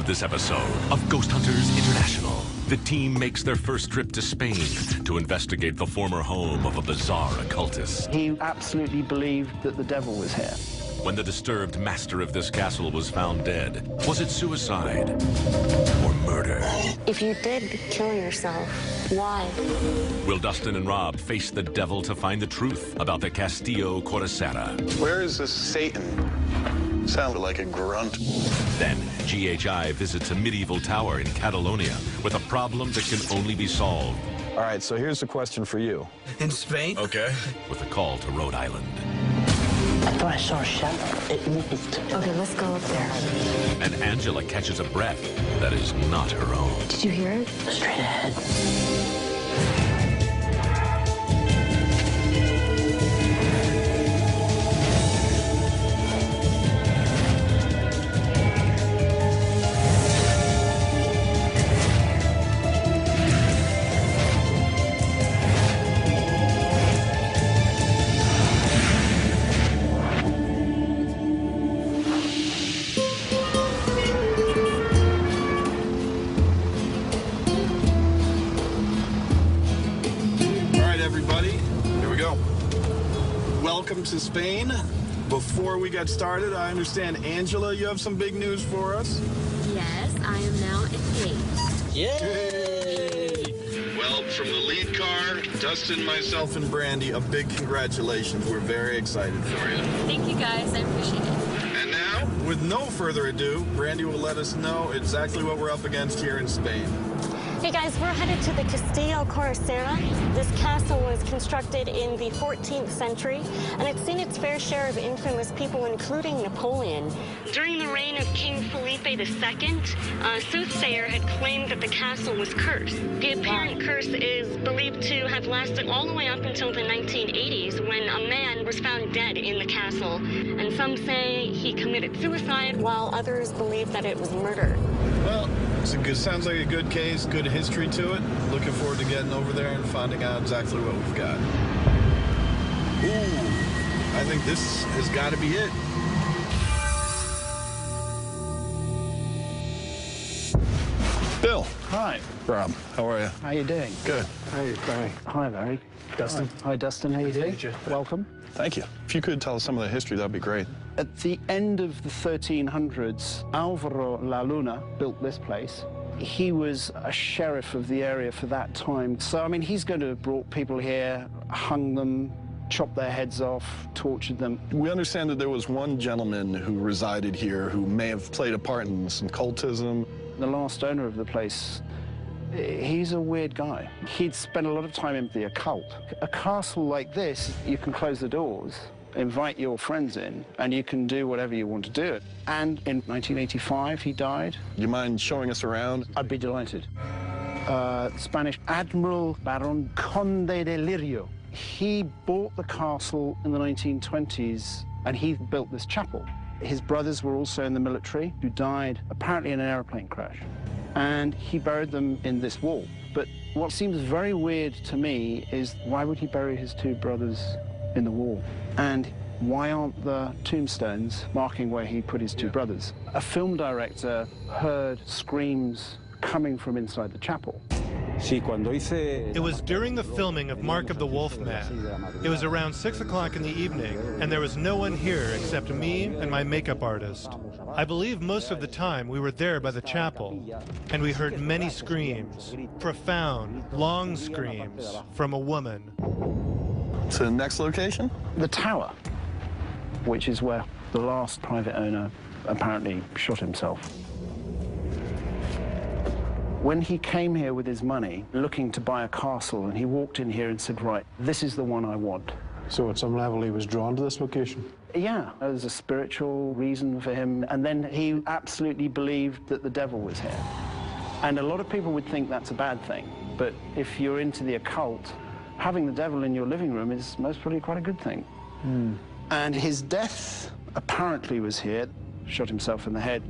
this episode of Ghost Hunters International, the team makes their first trip to Spain to investigate the former home of a bizarre occultist. He absolutely believed that the devil was here. When the disturbed master of this castle was found dead, was it suicide or murder? If you did kill yourself, why? Will Dustin and Rob face the devil to find the truth about the Castillo Cortacera? Where is this Satan? Sounded like a grunt. Then, GHI visits a medieval tower in Catalonia with a problem that can only be solved. All right, so here's the question for you. In Spain? Okay. With a call to Rhode Island. I thought I saw a shadow. It moved. Okay, let's go up there. And Angela catches a breath that is not her own. Did you hear it? Straight ahead. Welcome to Spain. Before we get started, I understand, Angela, you have some big news for us? Yes, I am now engaged. Yay! Well, from the lead car, Dustin, myself, and Brandy, a big congratulations. We're very excited for you. Thank you, guys. I appreciate it. And now, with no further ado, Brandy will let us know exactly what we're up against here in Spain. Hey guys, we're headed to the Castillo Cortacera. This castle was constructed in the 14th century, and it's seen its fair share of infamous people, including Napoleon. During the reign of King Felipe II, a soothsayer had claimed that the castle was cursed. The apparent curse is believed to have lasted all the way up until the 1980s, when a man was found dead in the castle. And some say he committed suicide, while others believe that it was murder. Well, sounds like a good case, good history to it. Looking forward to getting over there and finding out exactly what we've got. Ooh, I think this has got to be it. Bill. Hi. Rob, how are you? How you doing? Good. Hey, Barry. Hi, Barry. Dustin. Hi, Dustin. How you doing? Welcome. Thank you. If you could tell us some of the history, that'd be great. At the end of the 1300s, Alvaro La Luna built this place. He was a sheriff of the area for that time. So, I mean, he's going to have brought people here, hung them, chopped their heads off, tortured them. We understand that there was one gentleman who resided here who may have played a part in some cultism. The last owner of the place, he's a weird guy. He'd spent a lot of time in the occult. A castle like this, you can close the doors, invite your friends in, and you can do whatever you want to do. And in 1985, he died. You mind showing us around? I'd be delighted. Spanish Admiral Baron Conde de Lirio. He bought the castle in the 1920s, and he built this chapel. His brothers were also in the military, who died apparently in an airplane crash. And he buried them in this wall. But what seems very weird to me is why would he bury his two brothers in the wall? And why aren't the tombstones marking where he put his two brothers? A film director heard screams coming from inside the chapel. It was during the filming of Mark of the Wolf Man. It was around 6 o'clock in the evening, and there was no one here except me and my makeup artist. I believe most of the time we were there by the chapel, and we heard many screams, profound, long screams from a woman. To the next location? The tower, which is where the last private owner apparently shot himself. When he came here with his money, looking to buy a castle, and he walked in here and said, right, this is the one I want. So at some level he was drawn to this location? Yeah, there was a spiritual reason for him, and then he absolutely believed that the devil was here. And a lot of people would think that's a bad thing, but if you're into the occult, having the devil in your living room is most probably quite a good thing. And his death apparently was here, shot himself in the head.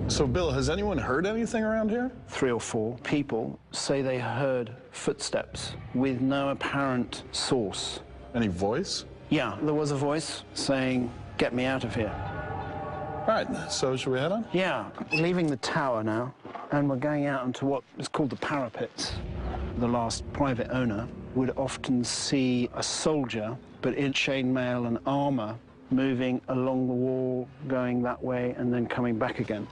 So, Bill, has anyone heard anything around here? 3 or 4 people say they heard footsteps with no apparent source. Any voice? Yeah, there was a voice saying, "Get me out of here." Right, so should we head on? Yeah, we're leaving the tower now, and we're going out into what is called the parapets. The last private owner would often see a soldier, but in chainmail and armor, moving along the wall, going that way, and then coming back again.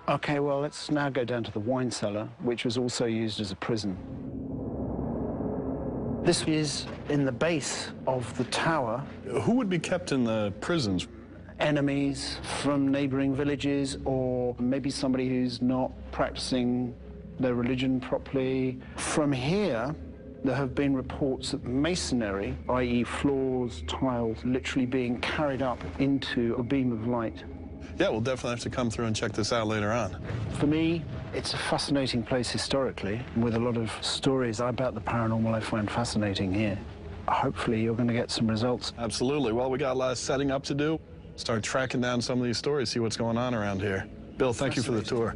Okay, well, let's now go down to the wine cellar, which was also used as a prison. This is in the base of the tower. Who would be kept in the prisons? Enemies from neighboring villages, or maybe somebody who's not practicing their religion properly. From here, there have been reports that masonry, i.e. floors, tiles, literally being carried up into a beam of light. Yeah, we'll definitely have to come through and check this out later on. For me, it's a fascinating place historically, with a lot of stories about the paranormal I find fascinating here. Hopefully you're going to get some results. Absolutely. Well, we got a lot of setting up to do. Start tracking down some of these stories, see what's going on around here. Bill, thank you for the tour.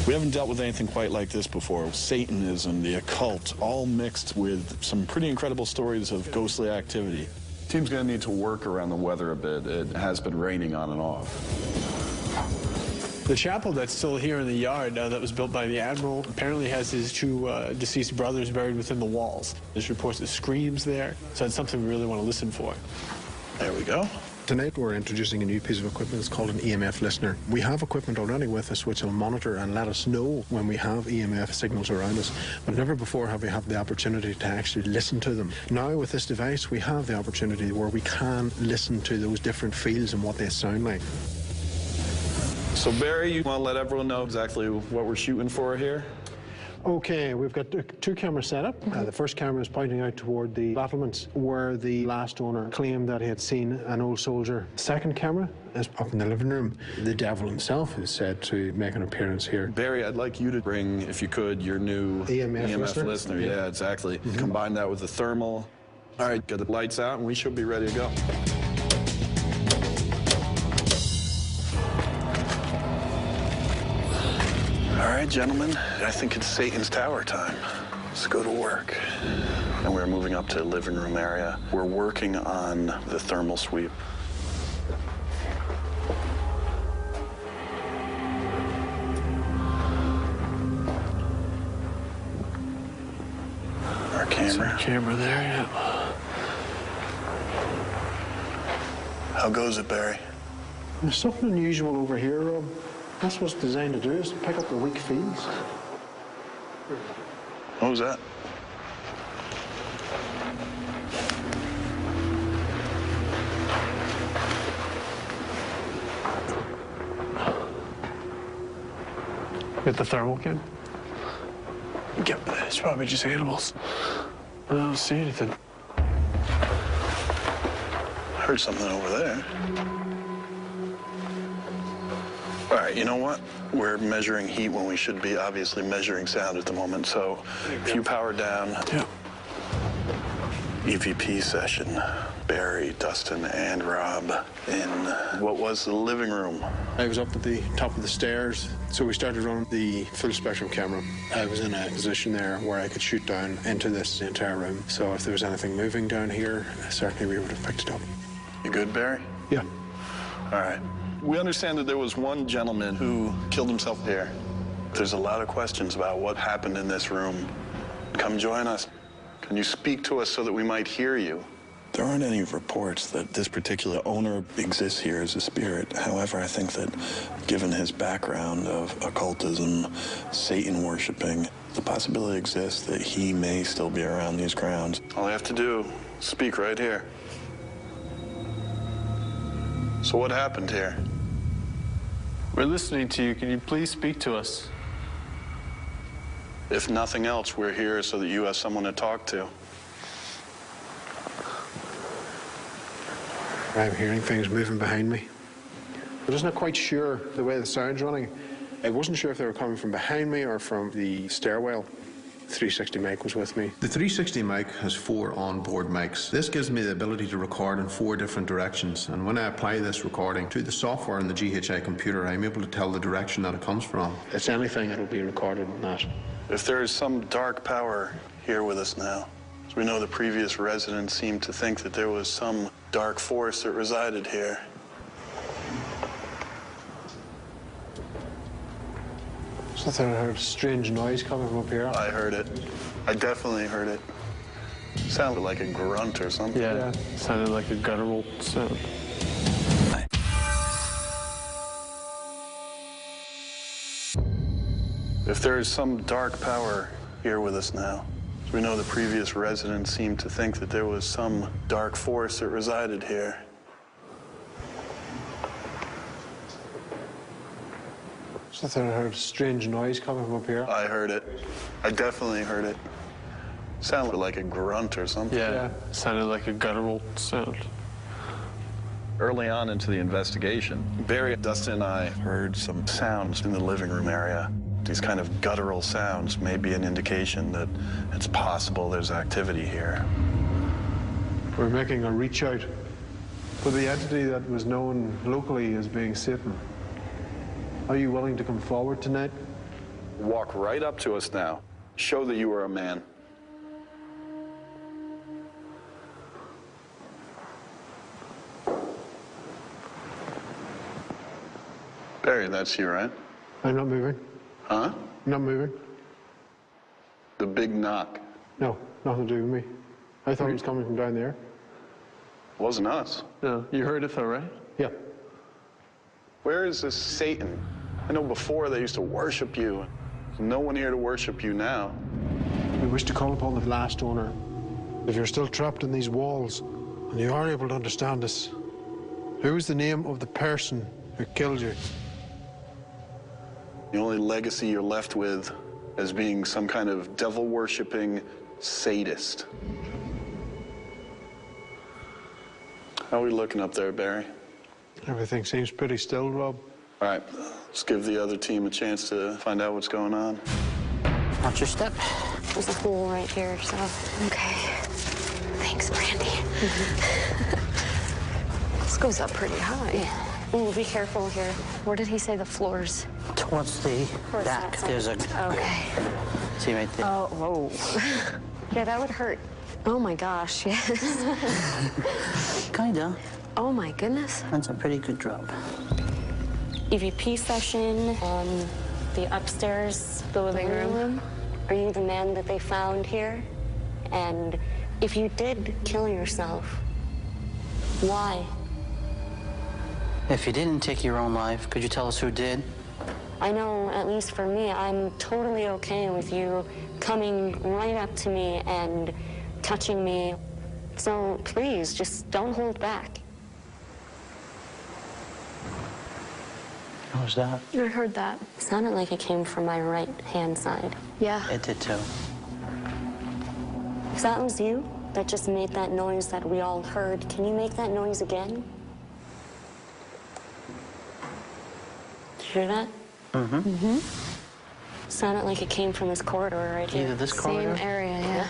We haven't dealt with anything quite like this before. Satanism, the occult, all mixed with some pretty incredible stories of ghostly activity. Team's gonna need to work around the weather a bit. It has been raining on and off. The chapel that's still here in the yard that was built by the Admiral apparently has his two deceased brothers buried within the walls. There's reports of screams there, so it's something we really want to listen for. There we go. Tonight we're introducing a new piece of equipment. It's called an EMF listener. We have equipment already with us which will monitor and let us know when we have EMF signals around us, but never before have we had the opportunity to actually listen to them. Now with this device we have the opportunity where we can listen to those different fields and what they sound like. So Barry, you want to let everyone know exactly what we're shooting for here? Okay, we've got two cameras set up. The first camera is pointing out toward the battlements where the last owner claimed that he had seen an old soldier. The second camera is up in the living room. The devil himself is said to make an appearance here. Barry, I'd like you to bring, if you could, your new EMF listener. Yeah, exactly. Combine that with the thermal. All right, get the lights out and we should be ready to go. All right, gentlemen, I think it's Satan's Tower time. Let's go to work. And we're moving up to the living room area. We're working on the thermal sweep. Our camera. Our camera there, yeah. How goes it, Barry? There's something unusual over here, Rob. That's what it's designed to do, is to pick up the weak fields. What was that? Get the thermal kit. Yep, it's probably just animals. I don't see anything. I heard something over there. All right, you know what? We're measuring heat when we should be obviously measuring sound at the moment, so if you power down. Yeah. EVP session. Barry, Dustin, and Rob in what was the living room. I was up at the top of the stairs, so we started running the full spectrum camera. I was in a position there where I could shoot down into this entire room, so if there was anything moving down here, certainly we would have picked it up. You good, Barry? Yeah. All right. We understand that there was one gentleman who killed himself here. There's a lot of questions about what happened in this room. Come join us. Can you speak to us so that we might hear you? There aren't any reports that this particular owner exists here as a spirit. However, I think that given his background of occultism, Satan worshiping, the possibility exists that he may still be around these grounds. All I have to do, speak right here. So what happened here? We're listening to you. Can you please speak to us? If nothing else, we're here so that you have someone to talk to. I'm hearing things moving behind me. I'm just not quite sure the way the sound's running. I wasn't sure if they were coming from behind me or from the stairwell. 360 mic was with me. The 360 mic has 4 onboard mics. This gives me the ability to record in 4 different directions, and when I apply this recording to the software in the GHI computer, I'm able to tell the direction that it comes from. It's anything that'll be recorded in that. If there is some dark power here with us now, As we know, the previous residents seemed to think that there was some dark force that resided here. I thought I heard a strange noise coming from up here. I heard it. I definitely heard it. Sounded like a grunt or something. Yeah, sounded like a guttural sound. If there is some dark power here with us now, as we know, the previous residents seemed to think that there was some dark force that resided here. I thought I heard a strange noise coming from up here. I heard it. I definitely heard it. Sounded like a grunt or something. Yeah, sounded like a guttural sound. Early on into the investigation, Barry, Dustin, and I heard some sounds in the living room area. These kind of guttural sounds may be an indication that it's possible there's activity here. We're making a reach out for the entity that was known locally as being Satan. Are you willing to come forward tonight? Walk right up to us now. Show that you are a man. Barry, that's you, right? I'm not moving. Huh? I'm not moving. The big knock. No, nothing to do with me. I thought it was coming from down there. Wasn't us. No, you heard it though, right? Yeah. Where is this Satan? I know before they used to worship you. There's no one here to worship you now. We wish to call upon the last owner. If you're still trapped in these walls and you are able to understand us, who is the name of the person who killed you? The only legacy you're left with is being some kind of devil-worshipping sadist. How are we looking up there, Barry? Everything seems pretty still, Rob. All right, let's give the other team a chance to find out what's going on. Watch your step. There's a hole right here, so. Okay. Thanks, Brandy. This goes up pretty high. Ooh, be careful here. Where did he say the floors? Towards the back, there's a... Okay. See right there? Oh, whoa. Yeah, that would hurt. Oh my gosh, yes. Kinda. Oh my goodness. That's a pretty good drop. EVP session on the upstairs, the living room. Are you the man that they found here? And if you did kill yourself, why? If you didn't take your own life, could you tell us who did? I know, at least for me, I'm totally okay with you coming right up to me and touching me. So please, just don't hold back. What was that? I heard that. It sounded like it came from my right-hand side. Yeah. It did too. If that was you that just made that noise that we all heard, can you make that noise again? Did you hear that? Mm-hmm. Mm-hmm. Sounded like it came from this corridor right here. Either this corridor? Same area, yeah.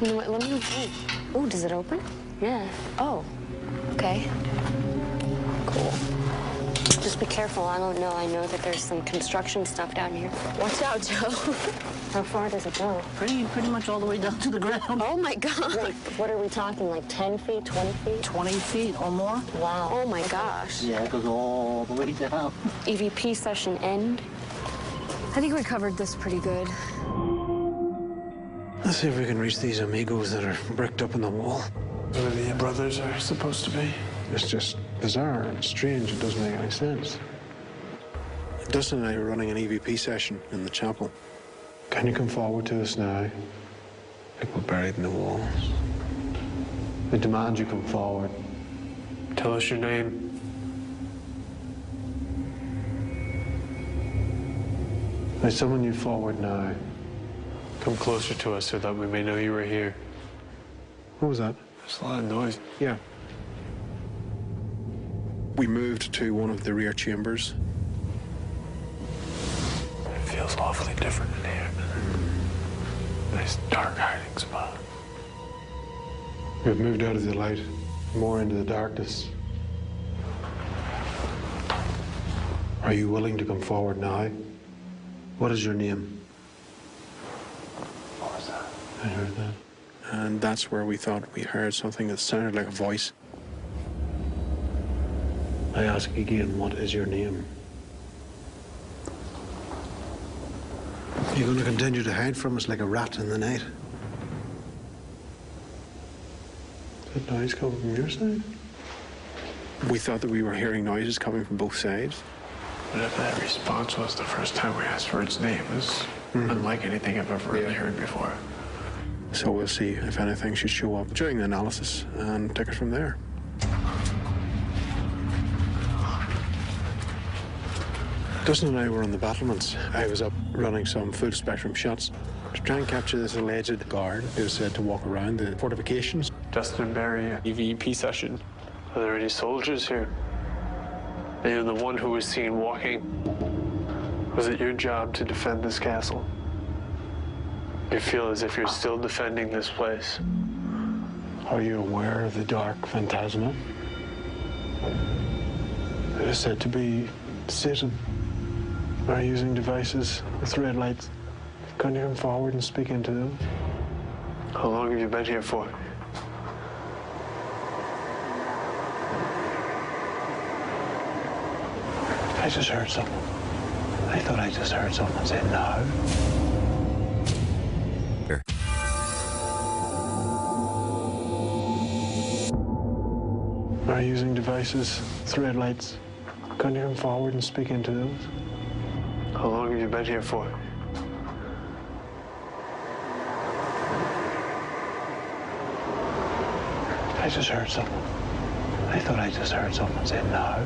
You know what, let me... Oh, does it open? Yeah. Oh, okay. Cool. Just be careful, I don't know. I know that there's some construction stuff down here. Watch out, Joe. How far does it go? Pretty much all the way down to the ground. Oh my God. Like, what are we talking, like 10 feet, 20 feet? 20 feet or more. Wow. Oh my gosh. Yeah, it goes all the way down. EVP session end. I think we covered this pretty good. Let's see if we can reach these amigos that are bricked up in the wall. Where the brothers are supposed to be. It's just bizarre and strange. It doesn't make any sense. Dustin and I are running an EVP session in the chapel. Can you come forward to us now? People buried in the walls. I demand you come forward. Tell us your name. I summon you forward now. Come closer to us so that we may know you are here. What was that? There's a lot of noise. Yeah. We moved to one of the rear chambers. It feels awfully different in here. Nice dark hiding spot. We've moved out of the light, more into the darkness. Are you willing to come forward now? What is your name? What was that? I heard that. and that's where we thought we heard something that sounded like a voice. I ask again, what is your name? You're going to continue to hide from us like a rat in the night? Is that noise coming from your side? We thought that we were hearing noises coming from both sides. But if that response was the first time we asked for its name, it's unlike anything I've ever really heard before. So we'll see if anything should show up during the analysis and take it from there. Dustin and I were on the battlements. I was up running some full-spectrum shots to try and capture this alleged guard who was said to walk around the fortifications. Dustin and Barry, EVP session. Are there any soldiers here? Are you the one who was seen walking? Was it your job to defend this castle? You feel as if you're still defending this place. Are you aware of the dark phantasma? It is said to be Satan. Are using devices with red lights. Can you come forward and speak into them? How long have you been here for? I just heard someone. I thought I just heard someone say no. Here. Are using devices with red lights. Can you come forward and speak into those? How long have you been here for? I just heard someone. I thought I just heard someone say no.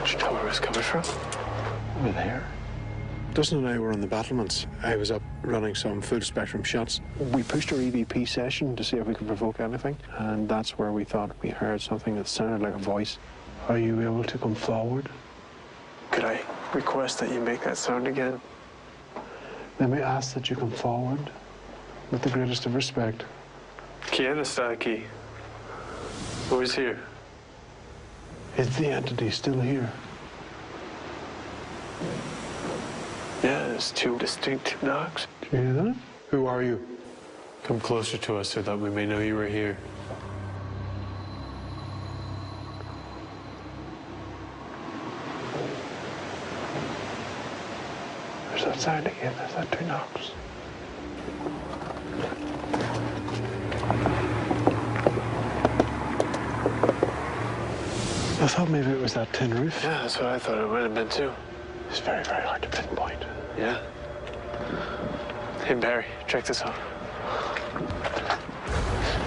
Did you tell where it was coming from? Over there. Dustin and I were on the battlements. I was up running some full-spectrum shots. We pushed our EVP session to see if we could provoke anything, and that's where we thought we heard something that sounded like a voice. Are you able to come forward? Could I request that you make that sound again? Let me ask that you come forward with the greatest of respect. Kianistaki. Who is here? Is the entity still here? Yeah, there's two distinct knocks. Do you hear that? Who are you? Come closer to us so that we may know you were here. There's that sound again. There's that two knocks. I thought maybe it was that tin roof. Yeah, that's what I thought it might have been too. It's very, very hard to pinpoint. Yeah. Hey, Barry, check this out.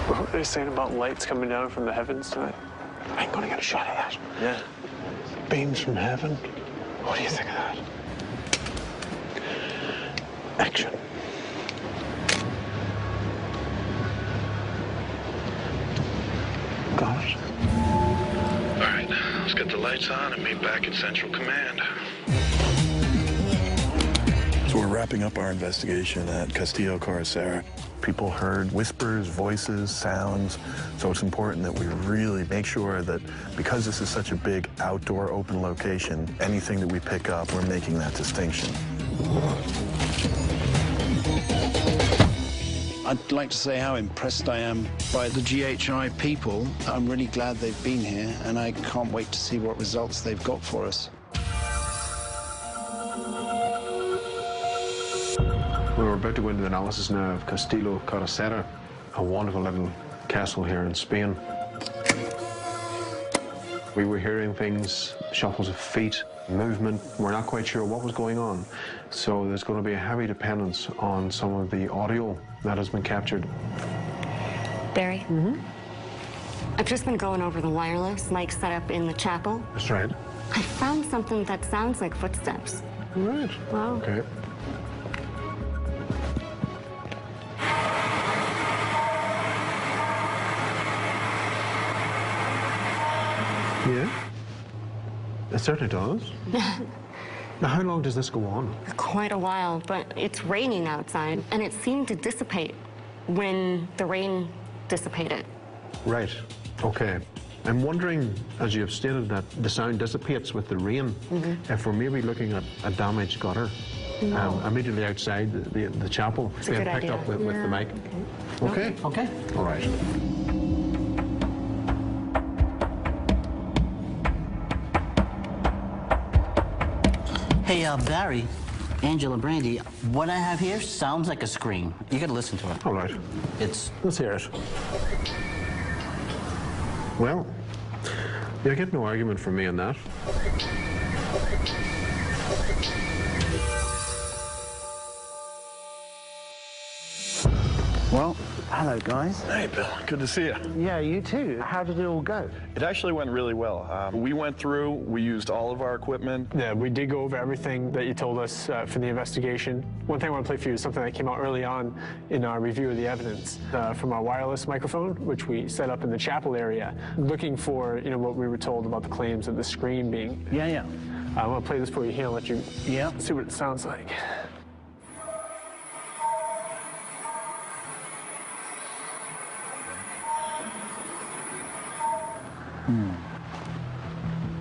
What were they saying about lights coming down from the heavens tonight? I'm gonna get a shot of that. Yeah. Beams from heaven. What do you think of that? Action. Got it. All right, let's get the lights on and meet back at Central Command. So we're wrapping up our investigation at Castillo Caracera. People heard whispers, voices, sounds, so it's important that we really make sure that because this is such a big outdoor open location, anything that we pick up, we're making that distinction. I'd like to say how impressed I am by the GHI people. I'm really glad they've been here, and I can't wait to see what results they've got for us. We're about to go into the analysis now of Castillo Caracera, a wonderful little castle here in Spain. We were hearing things, shuffles of feet, movement. We're not quite sure what was going on. So there's going to be a heavy dependence on some of the audio that has been captured. Barry? I've just been going over the wireless mic set up in the chapel. That's right. I found something that sounds like footsteps. Right. Wow. Okay. Yeah, it certainly does. Now, how long does this go on? Quite a while, but it's raining outside, and it seemed to dissipate when the rain dissipated. Right, okay. I'm wondering, as you have stated, that the sound dissipates with the rain, if we're maybe looking at a damaged gutter. immediately outside the chapel. It's a good picked idea. up with the mic. Okay? Okay. All right. Hey, Barry, Angela, Brandy, what I have here sounds like a scream. You gotta listen to it. All right. Let's hear it. Well, you get no argument from me on that. Well, hello, guys. Hey, Bill. Good to see you. Yeah, you too. How did it all go? It actually went really well. We went through, we used all of our equipment. Yeah, we did go over everything that you told us for the investigation. One thing I want to play for you is something that came out early on in our review of the evidence from our wireless microphone, which we set up in the chapel area, looking for, what we were told about the claims of the scream being. Yeah. I want to play this for you here and let you see what it sounds like.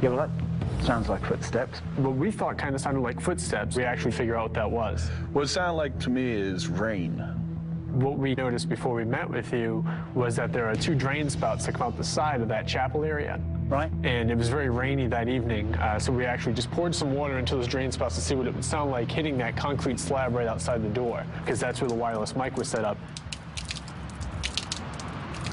Yeah, well, that sounds like footsteps. What we thought kind of sounded like footsteps. We actually figure out what that was. What it sounded like to me is rain. What we noticed before we met with you was that there are 2 drain spouts that come out the side of that chapel area. Right. And it was very rainy that evening, so we actually just poured some water into those drain spouts to see what it would sound like hitting that concrete slab right outside the door, because that's where the wireless mic was set up.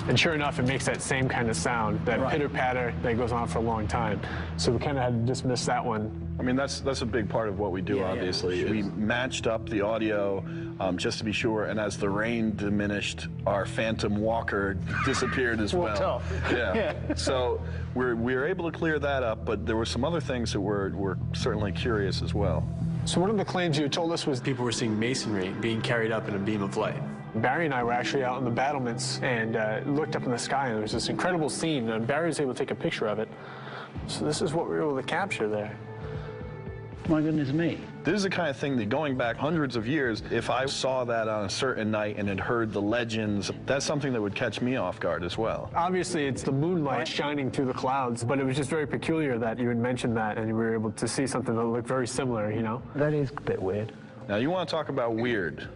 And sure enough, it makes that same kind of sound, that pitter-patter that goes on for a long time. So we kind of had to dismiss that one. I mean, that's a big part of what we do, obviously. We matched up the audio just to be sure, and as the rain diminished, our phantom walker disappeared as well. Yeah. So we were able to clear that up, but there were some other things that were certainly curious as well. So one of the claims you told us was people were seeing masonry being carried up in a beam of light. Barry and I were actually out on the battlements and looked up in the sky, and there was this incredible scene, and Barry was able to take a picture of it. So this is what we were able to capture there. My goodness me. This is the kind of thing that, going back hundreds of years, if I saw that on a certain night and had heard the legends, that's something that would catch me off guard as well. Obviously, it's the moonlight shining through the clouds, but it was just very peculiar that you had mentioned that, and we were able to see something that looked very similar, That is a bit weird. Now, you want to talk about weird.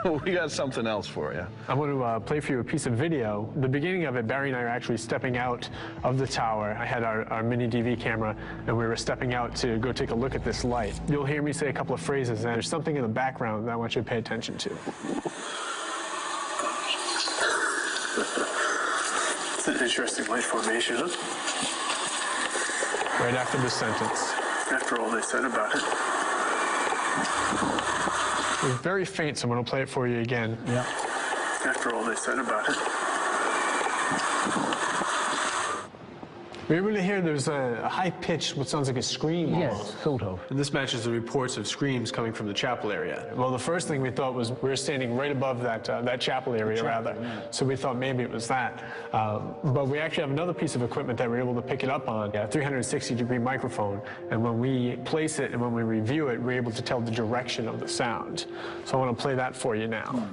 We got something else for you. I want to play for you a piece of video. The beginning of it, Barry and I are actually stepping out of the tower. I had our mini DV camera, and we were stepping out to go take a look at this light. You'll hear me say a couple of phrases, and there's something in the background that I want you to pay attention to. It's an interesting light formation, huh? Right after this sentence. After all they said about it. It was very faint, so I'm going to play it for you again. Yeah. After all they said about it. We're able to hear there's a high-pitched, what sounds like a scream almost. Yes, sort of. And this matches the reports of screams coming from the chapel area. Well, the first thing we thought was we were standing right above that chapel area, So we thought maybe it was that. But we actually have another piece of equipment that we're able to pick it up on, a 360-degree microphone. And when we place it and when we review it, we're able to tell the direction of the sound. So I want to play that for you now.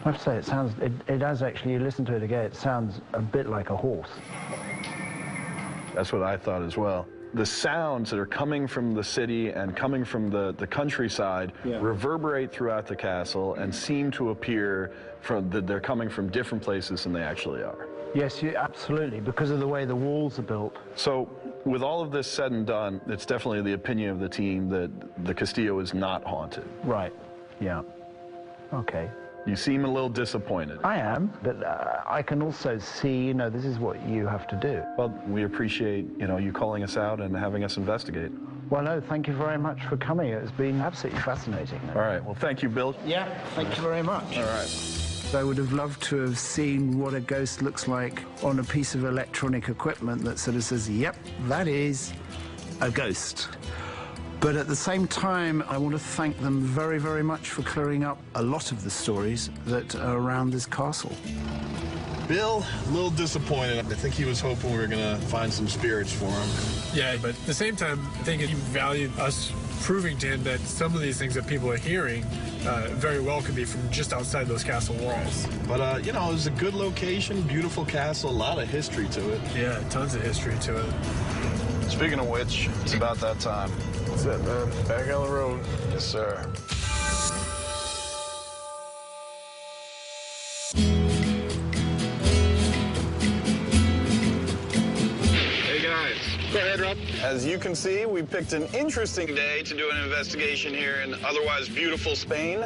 I have to say, it does actually, you listen to it again, it sounds a bit like a horse. That's what I thought as well. The sounds that are coming from the city and coming from the countryside reverberate throughout the castle and seem to appear that they're coming from different places than they actually are. Yes, absolutely, because of the way the walls are built. So, with all of this said and done, it's definitely the opinion of the team that the Castillo is not haunted. Right, yeah. Okay. You seem a little disappointed. I am, but I can also see, this is what you have to do. Well, we appreciate, you calling us out and having us investigate. Well, no, thank you very much for coming. It's been absolutely fascinating. All right, well, thank you, Bill. Yeah, thank you very much. All right. I would have loved to have seen what a ghost looks like on a piece of electronic equipment that sort of says, yep, that is a ghost. But at the same time, I want to thank them very, very much for clearing up a lot of the stories that are around this castle. Bill, a little disappointed. I think he was hoping we were going to find some spirits for him. Yeah, but at the same time, I think he valued us proving to him that some of these things that people are hearing very well could be from just outside those castle walls. But, it was a good location, beautiful castle, a lot of history to it. Yeah, tons of history to it. Speaking of which, it's about that time. That's it, man. Back on the road. Yes, sir. Hey, guys. Go ahead, Rob. As you can see, we picked an interesting day to do an investigation here in otherwise beautiful Spain,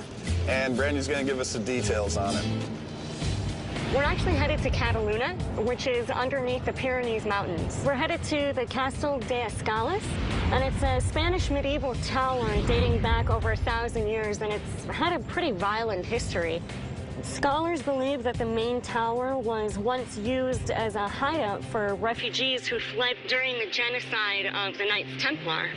and Brandy's going to give us the details on it. We're actually headed to Catalunya, which is underneath the Pyrenees Mountains. We're headed to the Castle de Escales, and it's a Spanish medieval tower dating back over 1,000 years, and it's had a pretty violent history. Scholars believe that the main tower was once used as a hideout for refugees who fled during the genocide of the Knights Templar.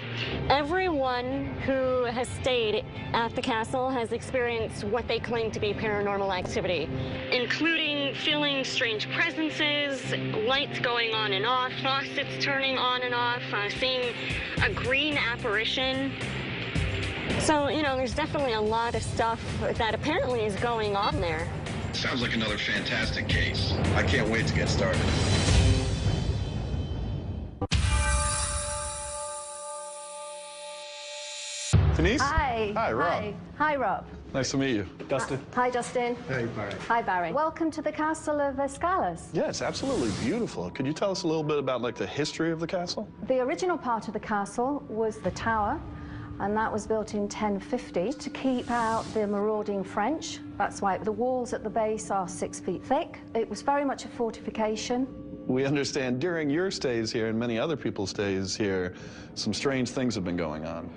Everyone who has stayed at the castle has experienced what they claim to be paranormal activity, including feeling strange presences, lights going on and off, faucets turning on and off, seeing a green apparition. So, you know, there's definitely a lot of stuff that apparently is going on there. Sounds like another fantastic case. I can't wait to get started. Denise? Hi. Hi, Rob. Hi, Rob. Nice to meet you. Dustin? Hi, Justin. Hey, Barry. Hi, Barry. Welcome to the Castle of Escales. Yeah, it's absolutely beautiful. Could you tell us a little bit about, like, the history of the castle? The original part of the castle was the tower, and that was built in 1050 to keep out the marauding French. That's why the walls at the base are 6 feet thick. It was very much a fortification. We understand during your stays here and many other people's stays here, some strange things have been going on.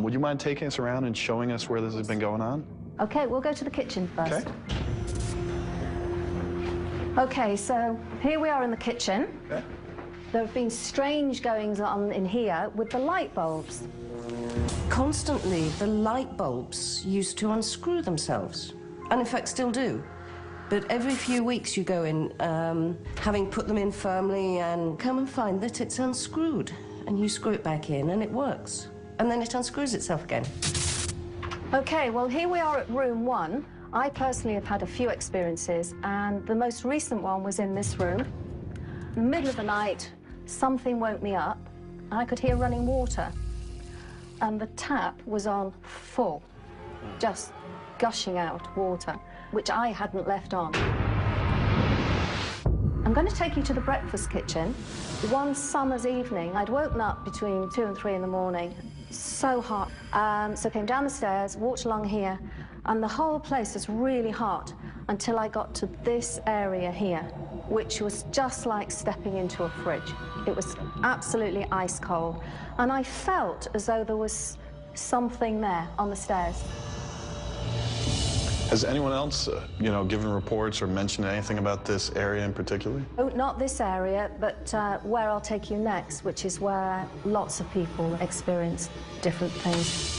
Would you mind taking us around and showing us where this has been going on? Okay, we'll go to the kitchen first. Okay. Okay, so here we are in the kitchen. Okay. There have been strange goings on in here with the light bulbs. Constantly, the light bulbs used to unscrew themselves, and in fact still do. But every few weeks you go in, having put them in firmly, and come and find that it's unscrewed. And you screw it back in and it works. And then it unscrews itself again. Okay, well, here we are at room 1. I personally have had a few experiences, and the most recent one was in this room. In the middle of the night, something woke me up, and I could hear running water. And the tap was on full, just gushing out water, which I hadn't left on. I'm going to take you to the breakfast kitchen. One summer's evening, I'd woken up between 2 and 3 in the morning, so hot. So I came down the stairs, walked along here, and the whole place was really hot until I got to this area here, which was just like stepping into a fridge. It was absolutely ice cold, and I felt as though there was something there on the stairs. Has anyone else, given reports or mentioned anything about this area in particular? Oh, not this area, but where I'll take you next, which is where lots of people experience different things.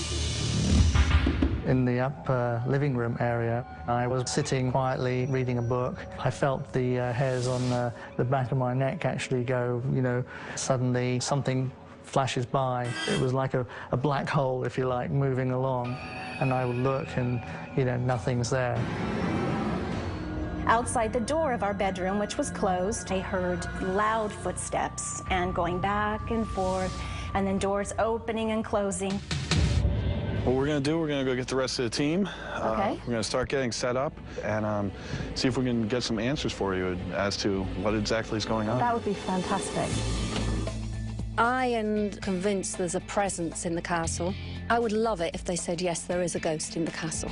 In the upper living room area, I was sitting quietly reading a book. I felt the hairs on the back of my neck actually go, suddenly something flashes by. It was like a black hole, if you like, moving along. And I would look and, nothing's there. Outside the door of our bedroom, which was closed, I heard loud footsteps and going back and forth, and then doors opening and closing. What we're going to do, we're going to go get the rest of the team. Okay. We're going to start getting set up and see if we can get some answers for you as to what exactly is going on. That would be fantastic. I am convinced there's a presence in the castle. I would love it if they said, yes, there is a ghost in the castle.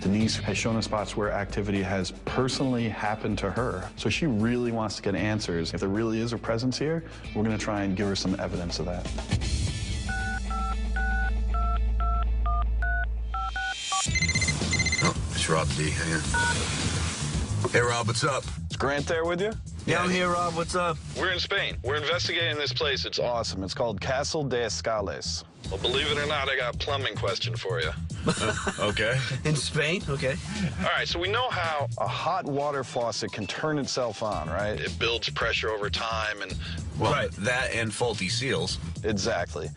Denise has shown us spots where activity has personally happened to her, so she really wants to get answers. If there really is a presence here, we're going to try and give her some evidence of that. Oh, it's Rob D. Hang on. Hey, Rob, what's up? Is Grant there with you? Yeah, I'm here, Rob. What's up? We're in Spain. We're investigating this place. It's awesome. It's called Castle de Escales. Well, believe it or not, I got a plumbing question for you. Okay. In Spain? Okay. All right, so we know how a hot water faucet can turn itself on, right? It builds pressure over time and... Well, right, that and faulty seals. Exactly.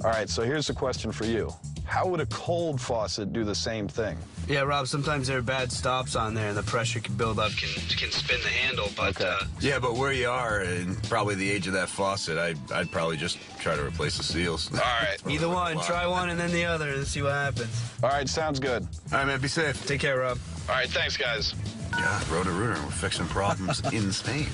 All right, so here's the question for you. How would a cold faucet do the same thing? Yeah, Rob, sometimes there are bad stops on there and the pressure can build up, can spin the handle, but... Yeah, but where you are and probably the age of that faucet, I'd probably just try to replace the seals. All right. Either one. Try one and then the other and see what happens. All right, sounds good. All right, man, be safe. Take care, Rob. All right, thanks, guys. Yeah, Roto-Rooter, we're fixing problems in Spain.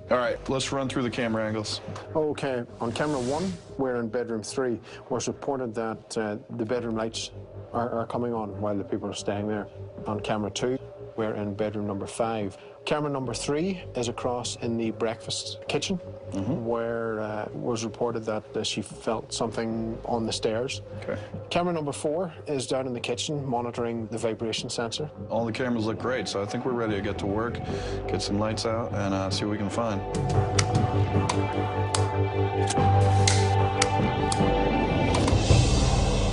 All right, let's run through the camera angles. Okay, on camera 1, we're in bedroom 3. Was reported that the bedroom lights are coming on while the people are staying there. On camera 2, we're in bedroom number 5. Camera number 3 is across in the breakfast kitchen, where was reported that she felt something on the stairs. Okay. Camera number 4 is down in the kitchen monitoring the vibration sensor. All the cameras look great, so I think we're ready to get to work, get some lights out, and see what we can find.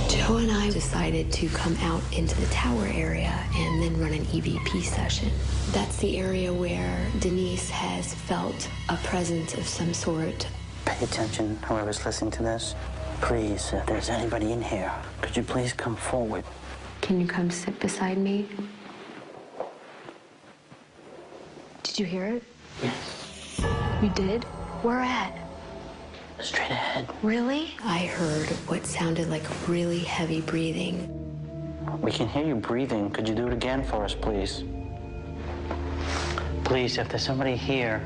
Joe and I decided to come out into the tower area and then run an EVP session. That's the area where Denise has felt a presence of some sort. Pay attention, whoever's listening to this. Please, if there's anybody in here, could you please come forward? Can you come sit beside me? Did you hear it? Yes. You did? Where at? Straight ahead. Really? I heard what sounded like really heavy breathing. We can hear you breathing. Could you do it again for us, please? Please, if there's somebody here,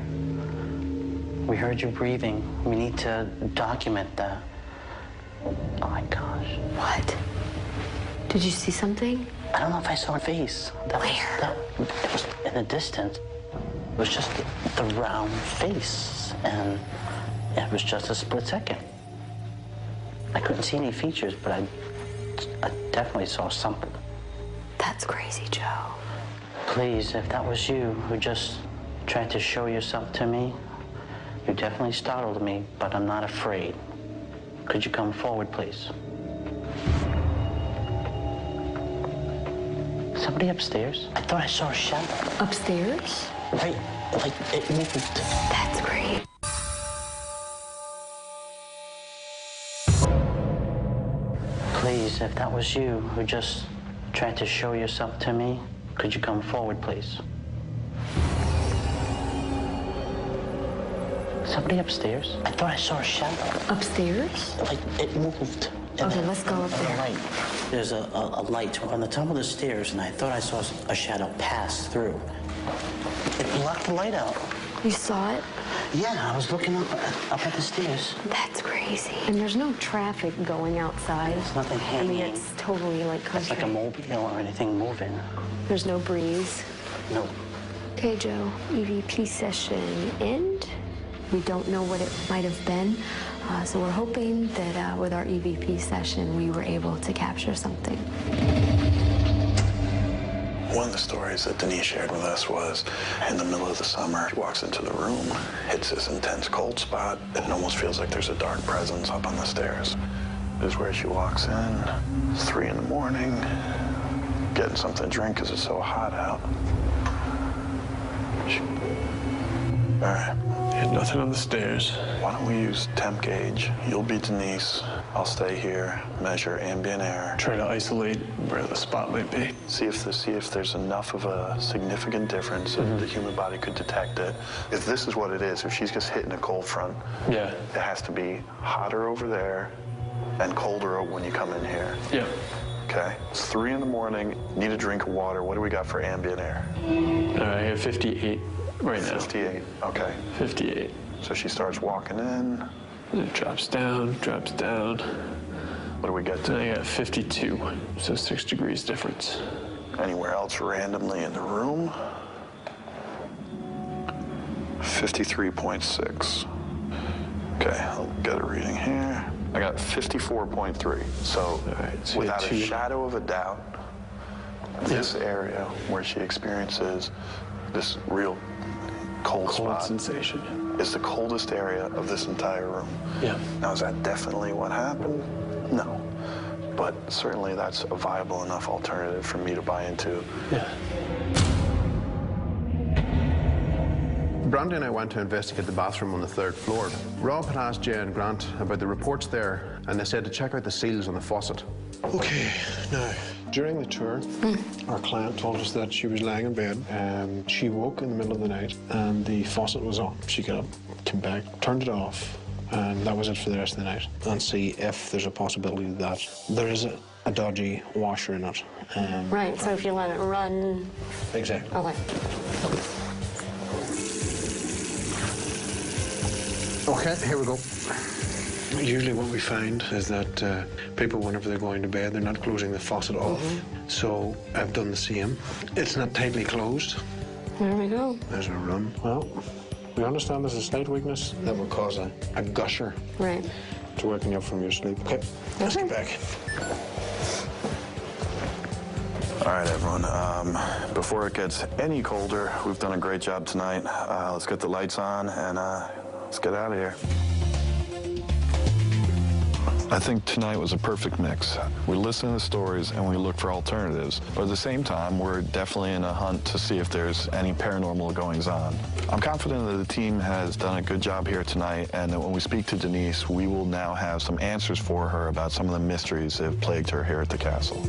we heard you breathing. We need to document that. Oh my gosh. What? Did you see something? I don't know if I saw a face. Where? It was in the distance. It was just the round face, and it was just a split second. I couldn't see any features, but I definitely saw something. That's crazy, Joe. Please, if that was you who just tried to show yourself to me, you definitely startled me, but I'm not afraid. Could you come forward, please? Somebody upstairs? I thought I saw a shadow. Upstairs? Right, like it moved. That's great. Please, if that was you who just tried to show yourself to me, could you come forward, please? Somebody upstairs? I thought I saw a shadow. Upstairs? Like it moved. Okay, let's go up there. Right. There's a light on the top of the stairs, and I thought I saw a shadow pass through. It blocked the light out. You saw it? Yeah, I was looking up at the stairs. That's crazy. And there's no traffic going outside. There's nothing hanging. I mean, it's totally like country. It's like a mobile or anything moving. There's no breeze. No. Okay, Joe, EVP session end. We don't know what it might have been, so we're hoping that with our EVP session, we were able to capture something. One of the stories that Denise shared with us was in the middle of the summer, she walks into the room, hits this intense cold spot, and it almost feels like there's a dark presence up on the stairs. This is where she walks in. It's 3 in the morning, getting something to drink because it's so hot out. All right. Yeah, nothing on the stairs. Why don't we use temp gauge? You'll be Denise. I'll stay here, measure ambient air. Try to isolate where the spot might be. See if there's enough of a significant difference that the human body could detect it. If this is what it is, if she's just hitting a cold front, yeah, it has to be hotter over there and colder when you come in here. Yeah. Okay. It's 3 in the morning. Need a drink of water. What do we got for ambient air? I have 58 right now. 58. Okay. 58. So she starts walking in. And it drops down, drops down. What do we get to? I got 52, so 6 degrees difference. Anywhere else randomly in the room? 53.6. Okay, I'll get a reading here. I got 54.3. So, so without a shadow of a doubt, this area where she experiences this real cold spot sensation is the coldest area of this entire room. Yeah. Now, is that definitely what happened? No. But certainly that's a viable enough alternative for me to buy into. Yeah. Brandy and I went to investigate the bathroom on the 3rd floor. Rob had asked Jay and Grant about the reports there, and they said to check out the seals on the faucet. Okay, now, during the tour, our client told us that she was lying in bed and she woke in the middle of the night and the faucet was on. She got up, came back, turned it off, and that was it for the rest of the night. And see if there's a possibility that there is a dodgy washer in it. Right, so if you let it run... Exactly. Okay. Okay, here we go. Usually what we find is that people, whenever they're going to bed, they're not closing the faucet off. So I've done the same. It's not tightly closed. There we go. There's a run. Well, we understand there's a slight weakness that will cause a gusher to waken you up from your sleep. Okay, let's get back. All right, everyone. Before it gets any colder, we've done a great job tonight. Let's get the lights on and let's get out of here. I think tonight was a perfect mix. We listen to the stories and we look for alternatives, but at the same time, we're definitely in a hunt to see if there's any paranormal goings on. I'm confident that the team has done a good job here tonight, and that when we speak to Denise, we will now have some answers for her about some of the mysteries that have plagued her here at the castle.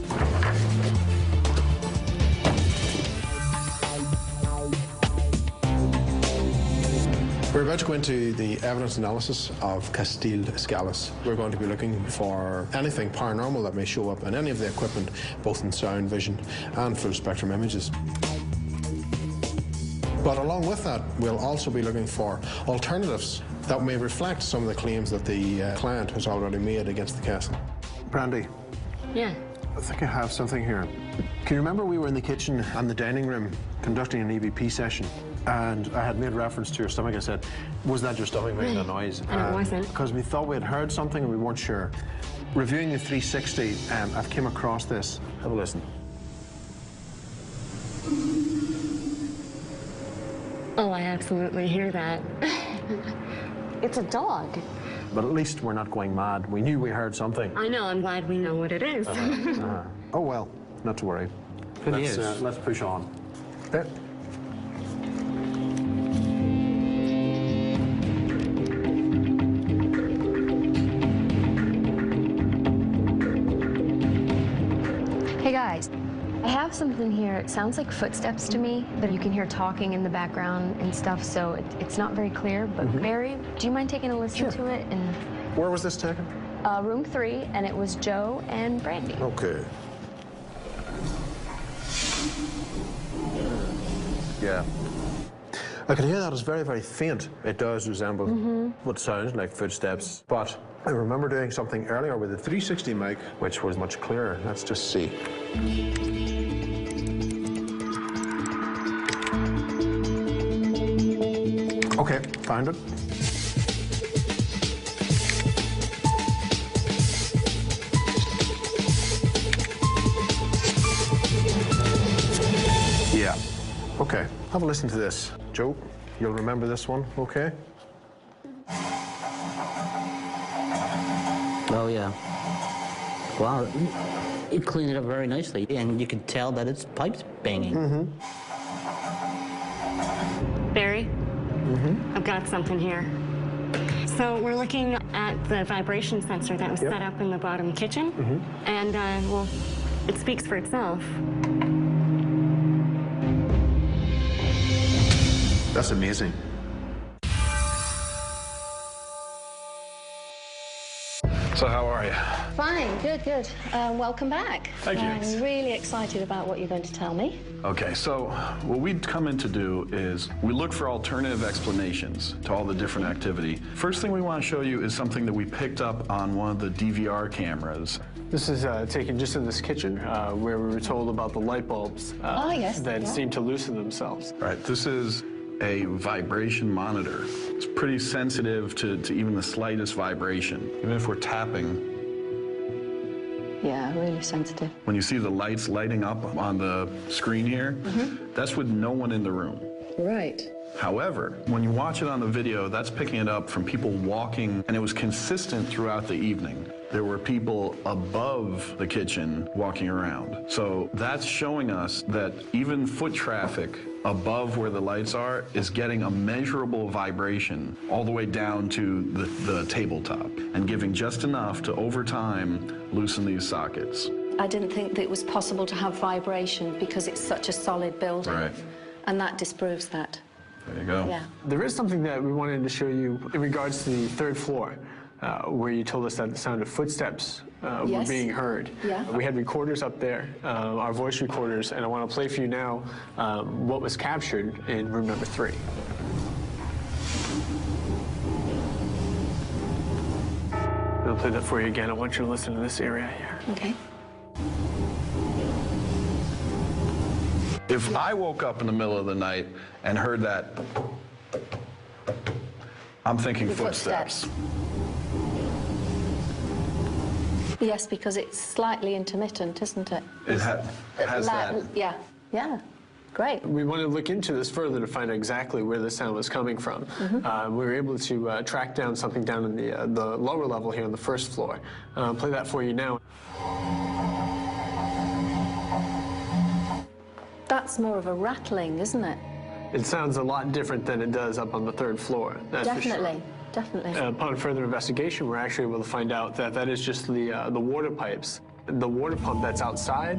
We're about to go into the evidence analysis of Castile Escalas. We're going to be looking for anything paranormal that may show up in any of the equipment, both in sound, vision, and full spectrum images. But along with that, we'll also be looking for alternatives that may reflect some of the claims that the client has already made against the castle. Brandy. Yeah. I think I have something here. Can you remember we were in the kitchen and the dining room conducting an EVP session? And I had made reference to your stomach. I said, was that your stomach making a noise? And it wasn't. Because we thought we had heard something and we weren't sure. Reviewing the 360, I've came across this. Have a listen. Oh, I absolutely hear that. It's a dog. But at least we're not going mad. We knew we heard something. I know, I'm glad we know what it is. Oh, well, not to worry. Let's push on. There. Hey guys, I have something here. It sounds like footsteps to me, but you can hear talking in the background and stuff, so it's not very clear. But Barry, do you mind taking a listen to it? And where was this taken? Room 3, and it was Joe and Brandy. Okay. Yeah. I can hear that it's very, very faint. It does resemble what sounds like footsteps, but I remember doing something earlier with the 360 mic, which was much clearer. Let's just see. Okay, found it. Yeah. Okay, have a listen to this. Joe, you'll remember this one, okay? Oh, yeah. Wow, you cleaned it up very nicely, and you can tell that it's pipes banging. Barry, I've got something here. So we're looking at the vibration sensor that was set up in the bottom kitchen, and, well, it speaks for itself. That's amazing. So how are you? Fine, good, good. Welcome back. Thank you. I'm really excited about what you're going to tell me. Okay, so what we'd come in to do is we look for alternative explanations to all the different activity. First thing we want to show you is something that we picked up on one of the DVR cameras. This is taken just in this kitchen where we were told about the light bulbs that seem to loosen themselves. Right, this is a vibration monitor. It's pretty sensitive to even the slightest vibration. Even if we're tapping, Yeah, really sensitive. when you see the lights lighting up on the screen here, that's with no one in the room. Right. However, when you watch it on the video, that's picking it up from people walking, and it was consistent throughout the evening. There were people above the kitchen walking around. So that's showing us that even foot traffic above where the lights are is getting a measurable vibration all the way down to the tabletop and giving just enough to, over time, loosen these sockets. I didn't think that it was possible to have vibration because it's such a solid building. Right. And that disproves that. There you go. Yeah. There is something that we wanted to show you in regards to the third floor, where you told us that the sound of footsteps were being heard. Yeah. We had recorders up there, our voice recorders, and I want to play for you now what was captured in room number 3. I'll play that for you again. I want you to listen to this area here. Okay. If I woke up in the middle of the night and heard that, I'm thinking footsteps. Yes, because it's slightly intermittent, isn't it? It has that. Yeah, yeah. Great. We wanted to look into this further to find out exactly where the sound was coming from. We were able to track down something down in the lower level here on the first floor. Play that for you now. That's more of a rattling, isn't it? It sounds a lot different than it does up on the third floor. That's Definitely, for sure. definitely. Upon further investigation, we're actually able to find out that that is just the water pipes. The water pump that's outside,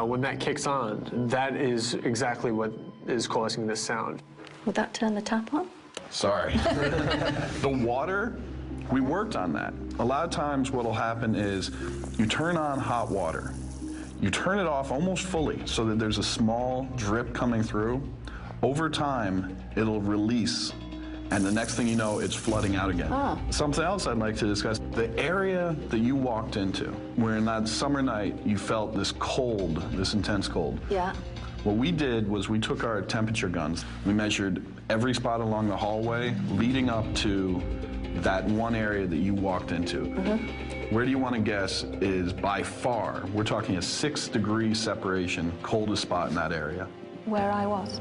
when that kicks on, that is exactly what is causing this sound. Would that turn the tap on? Sorry. The water, we worked on that. A lot of times what'll happen is you turn on hot water. You turn it off almost fully so that there's a small drip coming through. Over time, it'll release, and the next thing you know, it's flooding out again. Something else I'd like to discuss, the area that you walked into, where in that summer night you felt this cold, this intense cold. Yeah. What we did was we took our temperature guns, we measured every spot along the hallway leading up to that one area that you walked into. Where do you want to guess is by far, we're talking a 6-degree separation, coldest spot in that area? Where I was.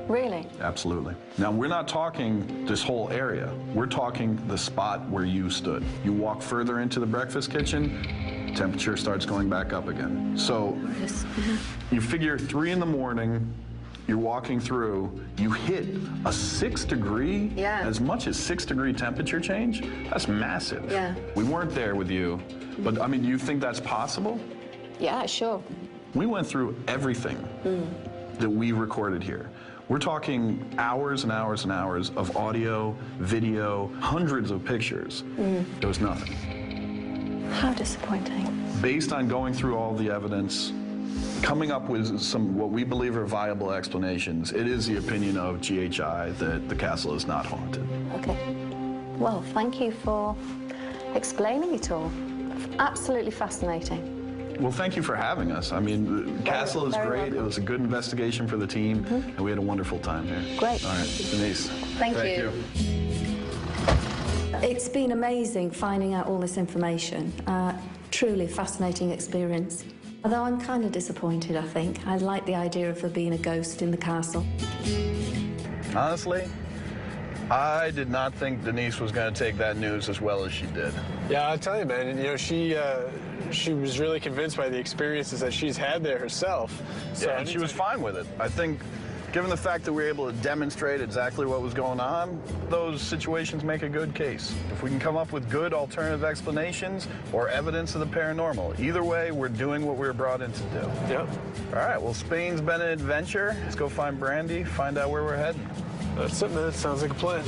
Really? Absolutely. Now, we're not talking this whole area. We're talking the spot where you stood. You walk further into the breakfast kitchen, temperature starts going back up again. So you figure 3 in the morning, you're walking through, you hit a 6-degree, as much as 6-degree temperature change. That's massive. Yeah. We weren't there with you, but I mean, do you think that's possible? Yeah, sure. We went through everything that we recorded here. We're talking hours and hours and hours of audio, video, hundreds of pictures. There was nothing. How disappointing. Based on going through all the evidence, coming up with some what we believe are viable explanations, it is the opinion of GHI that the castle is not haunted. Okay. Well, thank you for explaining it all. Absolutely fascinating. Well, thank you for having us. I mean, the castle is great. welcome. It was a good investigation for the team, and we had a wonderful time here. Great. All right, Denise. Thank you. It's been amazing finding out all this information. Truly fascinating experience. Although I'm kind of disappointed, I think. I like the idea of there being a ghost in the castle. Honestly, I did not think Denise was going to take that news as well as she did. Yeah, I'll tell you, man. You know, she was really convinced by the experiences that she's had there herself. So Yeah, and she was fine with it. I think, given the fact that we were able to demonstrate exactly what was going on, those situations make a good case. If we can come up with good alternative explanations or evidence of the paranormal, either way, we're doing what we were brought in to do. Yep. All right, well, Spain's been an adventure. Let's go find Brandy, find out where we're heading. That's it, man. Sounds like a plan.